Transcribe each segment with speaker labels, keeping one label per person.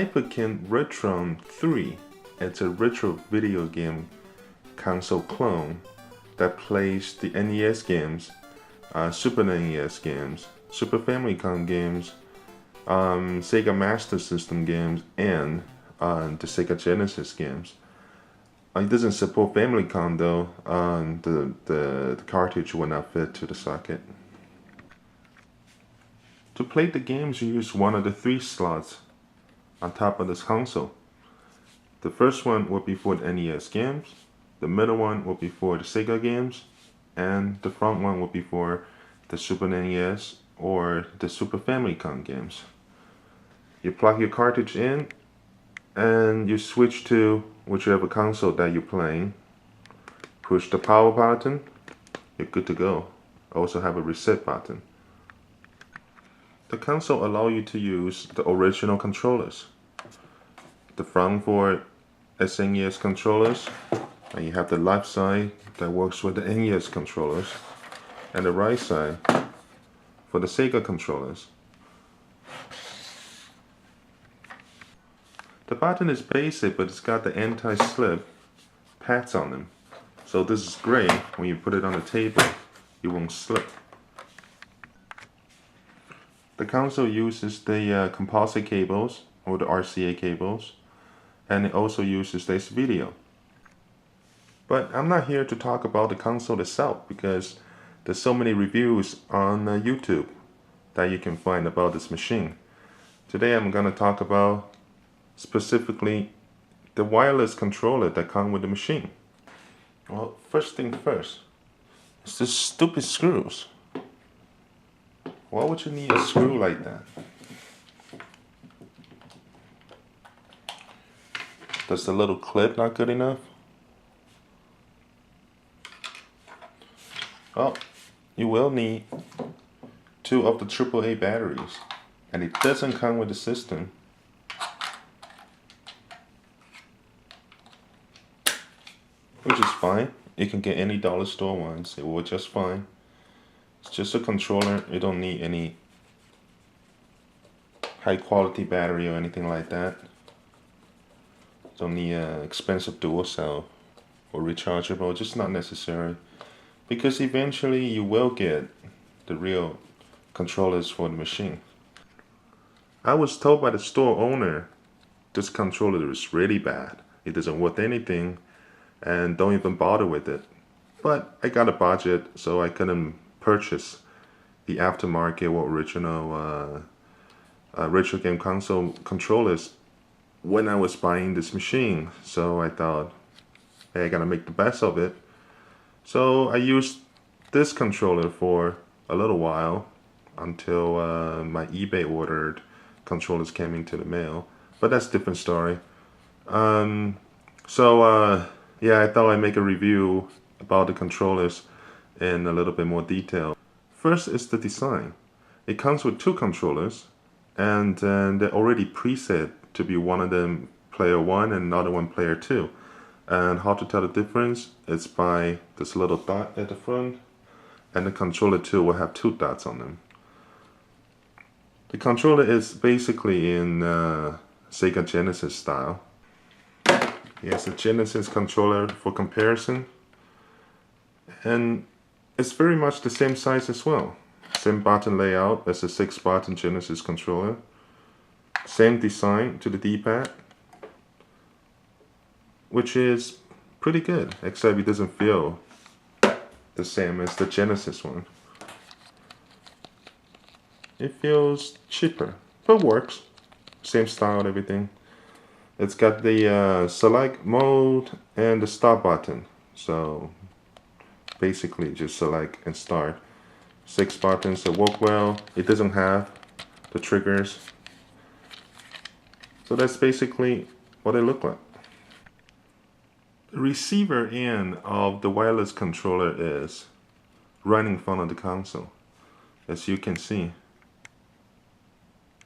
Speaker 1: Hyperkin Retron 3. It's a retro video game console clone that plays the NES games, Super NES games, Super Famicom games, Sega Master System games, and the Sega Genesis games. It doesn't support Famicom though. The cartridge will not fit to the socket. To play the games, you use one of the 3 slots on top of this console. The first one will be for the NES games, the middle one will be for the Sega games, and the front one will be for the Super NES or the Super Famicom games. You plug your cartridge in and you switch to whichever console that you're playing. Push the power button, you're good to go. Also have a reset button. The console allows you to use the original controllers. The front for SNES controllers, and you have the left side that works with the NES controllers, and the right side for the Sega controllers. The button is basic, but it's got the anti-slip pads on them. So this is great when you put it on the table, it won't slip. The console uses the composite cables or the RCA cables, and it also uses this video. But I'm not here to talk about the console itself because there's so many reviews on YouTube that you can find about this machine. Today I'm going to talk about specifically the wireless controller that comes with the machine. Well, first thing first, it's the stupid screws. Why would you need a screw like that? Does the little clip not good enough? Well, you will need 2 of the AAA batteries, and it doesn't come with the system. Which is fine. You can get any dollar store ones, it will work just fine. It's just a controller, you don't need any high quality battery or anything like that. Don't need an expensive dual cell or rechargeable, just not necessary. Because eventually you will get the real controllers for the machine. I was told by the store owner this controller is really bad. It doesn't worth anything and don't even bother with it. But I got a budget, so I couldn't purchase the aftermarket or original retro game console controllers when I was buying this machine. So I thought, hey, I gotta make the best of it. So I used this controller for a little while until my eBay ordered controllers came into the mail. But that's a different story. Yeah, I thought I'd make a review about the controllers in a little bit more detail. First is the design. It comes with 2 controllers, and they're already preset to be one of them player 1 and another one player 2. And how to tell the difference is by this little dot at the front, and the controller 2 will have 2 dots on them. The controller is basically in Sega Genesis style. Here's a Genesis controller for comparison, and it's very much the same size as well. Same button layout as a 6-button Genesis controller. Same design to the D-pad, which is pretty good, except it doesn't feel the same as the Genesis one. It feels cheaper, but works. Same style and everything. It's got the select mode and the start button. So basically just select and start. 6 buttons that work well. It doesn't have the triggers. So that's basically what it looks like. The receiver end of the wireless controller is right in front of the console. As you can see,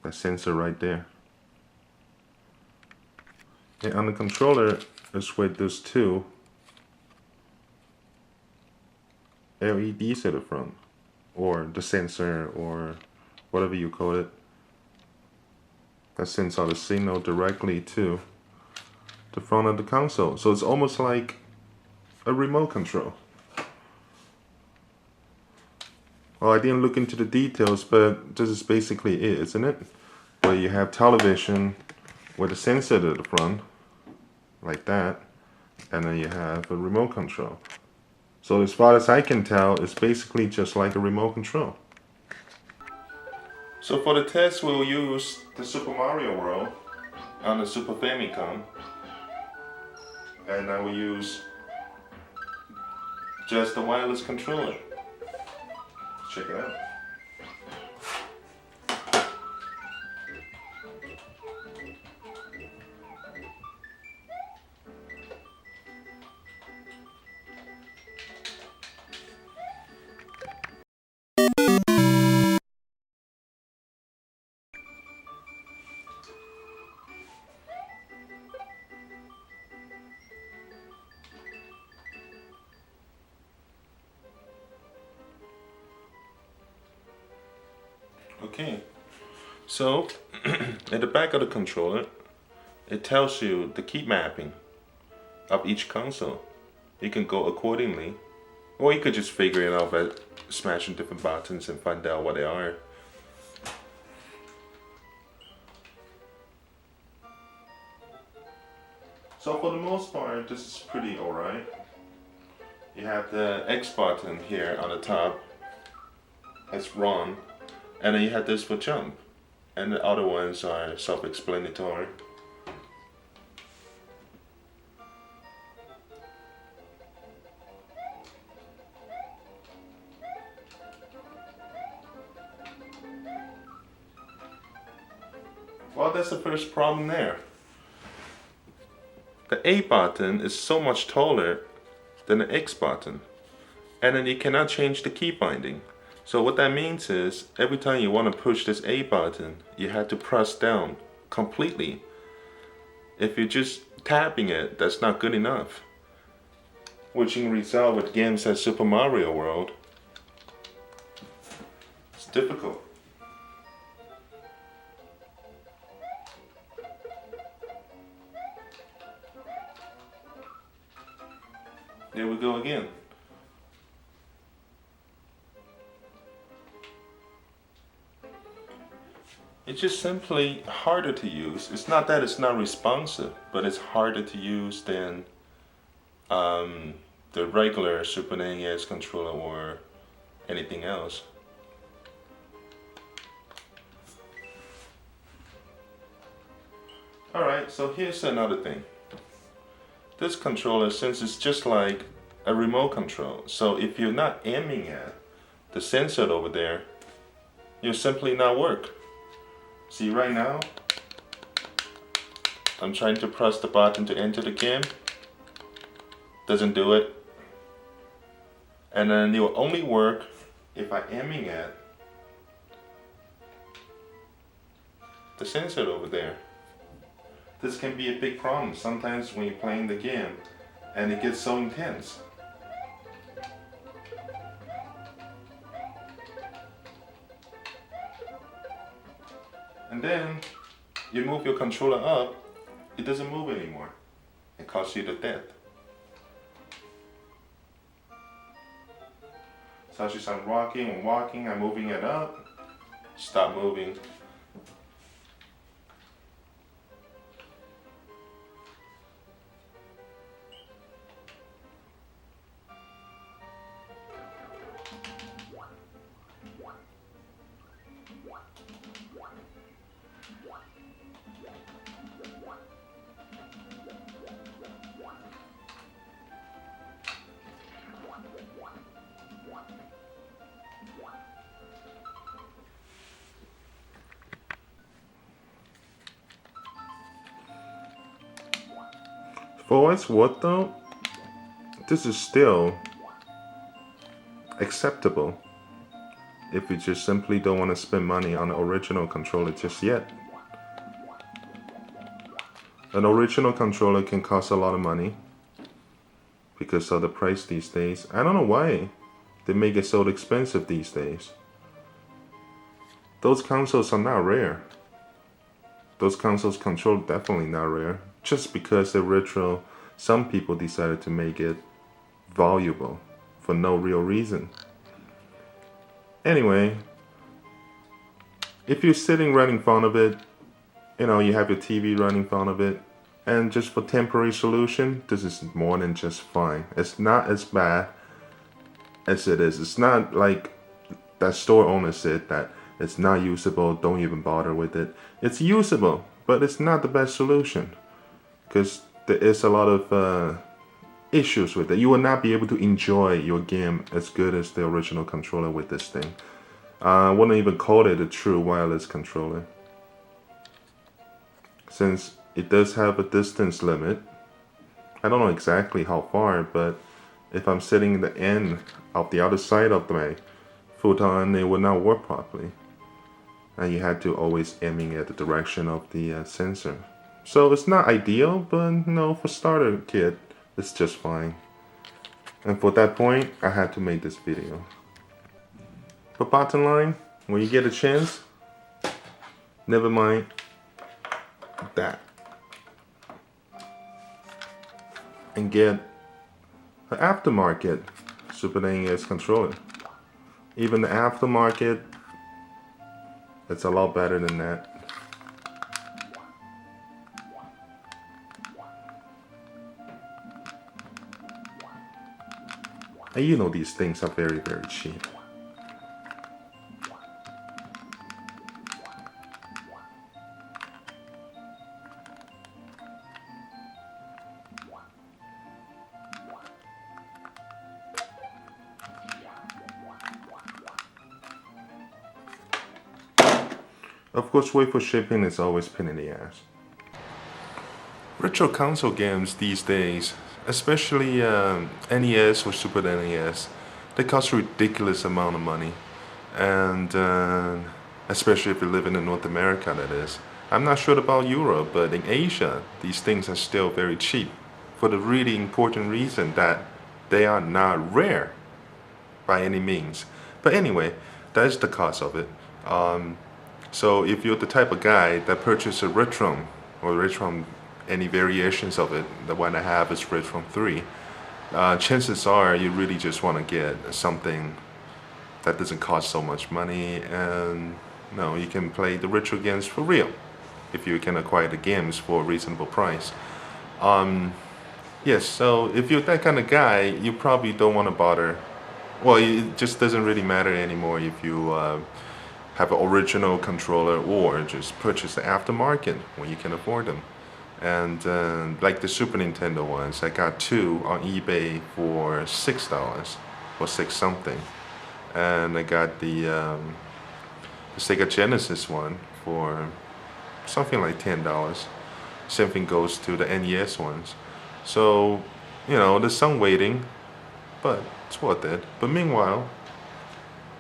Speaker 1: that sensor right there. And on the controller is with those 2 LEDs at the front, or the sensor, or whatever you call it. that sends out a signal directly to the front of the console. So it's almost like a remote control. Well, I didn't look into the details, but this is basically it, isn't it? Where you have television with a sensor to the front, like that, and then you have a remote control. So as far as I can tell, it's basically just like a remote control. So for the test, we'll use the Super Mario World on the Super Famicom, and I will use just the wireless controller. Check it out. Okay, so at the back of the controller, it tells you the key mapping of each console. You can go accordingly, or you could just figure it out by smashing different buttons and find out what they are. So for the most part, this is pretty alright. You have the X button here on the top as run. And then you have this for jump, and the other ones are self-explanatory. Well, that's the first problem there. The A button is so much taller than the X button, and then you cannot change the key binding. So what that means is, every time you want to push this A button, you have to press down completely. If you're just tapping it, that's not good enough. Which in result with games like Super Mario World, it's difficult. There we go again. It's just simply harder to use. It's not that it's not responsive, but it's harder to use than the regular Super NES controller or anything else. Alright, so here's another thing. This controller, since it's just like a remote control, so if you're not aiming at the sensor over there, you'll simply not work. See, right now, I'm trying to press the button to enter the game. Doesn't do it. And then it will only work if I'm aiming at the sensor over there. This can be a big problem sometimes when you're playing the game and it gets so intense. And then you move your controller up, it doesn't move anymore. It causes you to death. So as you start walking and walking, I'm moving it up, stop moving. For what it's worth though, this is still acceptable if you just simply don't want to spend money on the original controller just yet. An original controller can cost a lot of money because of the price these days. I don't know why they make it so expensive these days. Those consoles are not rare. those consoles control definitely not rare. Just because they're retro, some people decided to make it valuable for no real reason. Anyway, if you're sitting right in front of it, you know, you have your TV right in front of it, and just for temporary solution, this is more than just fine. It's not as bad as it is. It's not like that store owner said that it's not usable, don't even bother with it. It's usable, but it's not the best solution, because there is a lot of issues with it. You will not be able to enjoy your game as good as the original controller with this thing. I wouldn't even call it a true wireless controller, since it does have a distance limit. I don't know exactly how far, but if I'm sitting in the end of the other side of my futon, it would not work properly. And you had to always aiming at the direction of the sensor. So it's not ideal, but no, for starter kit, it's just fine. And for that point, I had to make this video. But bottom line, when you get a chance, never mind that, and get an aftermarket Super NES controller. Even the aftermarket, it's a lot better than that. And you know these things are very, very cheap. Of course, wait for shipping is always a pain in the ass. Retro console games these days, especially NES or Super NES, they cost a ridiculous amount of money. And especially if you live in North America, that is. I'm not sure about Europe, but in Asia, these things are still very cheap, for the really important reason that they are not rare by any means. But anyway, that's the cost of it. So if you're the type of guy that purchases a Retron, or Retron, any variations of it, the one I have is Retron 3, chances are you really just want to get something that doesn't cost so much money, and no, you can play the retro games for real, if you can acquire the games for a reasonable price. Yes, so if you're that kind of guy, you probably don't want to bother. Well, it just doesn't really matter anymore if you have an original controller, or just purchase the aftermarket when you can afford them. And like the Super Nintendo ones, I got two on eBay for $6 or $6 something, and I got the Sega Genesis one for something like $10. Same thing goes to the NES ones. So, you know, there's some waiting, but it's worth it. But meanwhile,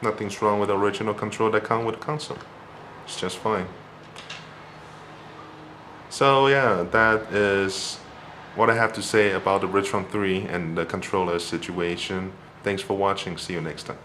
Speaker 1: nothing's wrong with the original controller that comes with the console. It's just fine. So yeah, that is what I have to say about the Retron 3 and the controller situation. Thanks for watching. See you next time.